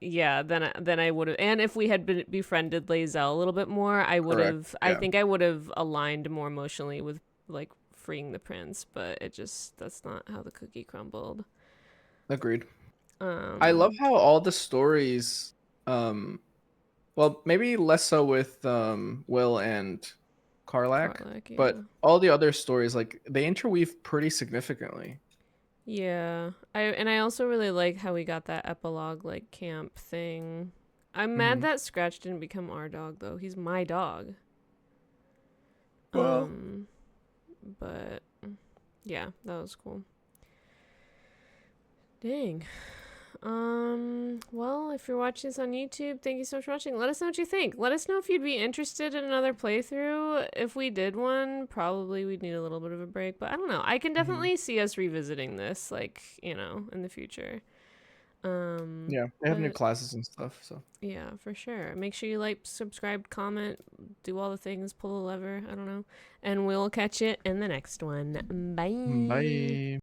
yeah, then I would have, and if we had befriended Lae'zel a little bit more, I would have I think I would have aligned more emotionally with like freeing the prince, but that's not how the cookie crumbled. Agreed. I love how all the stories well, maybe less so with Will and Karlach, yeah. but all the other stories, like, they interweave pretty significantly. Yeah, I also really like how we got that epilogue like camp thing. I'm mad that Scratch didn't become our dog though. He's my dog. Well, but yeah, that was cool. Dang. Well, if you're watching this on YouTube, thank you so much for watching. Let us know what you think. Let us know if you'd be interested in another playthrough. If we did one, probably we'd need a little bit of a break, but I don't know. I can definitely see us revisiting this, like, you know, in the future. Yeah, they have new classes and stuff, so. Yeah, for sure. Make sure you like, subscribe, comment, do all the things, pull the lever, I don't know. And we'll catch you in the next one. Bye. Bye.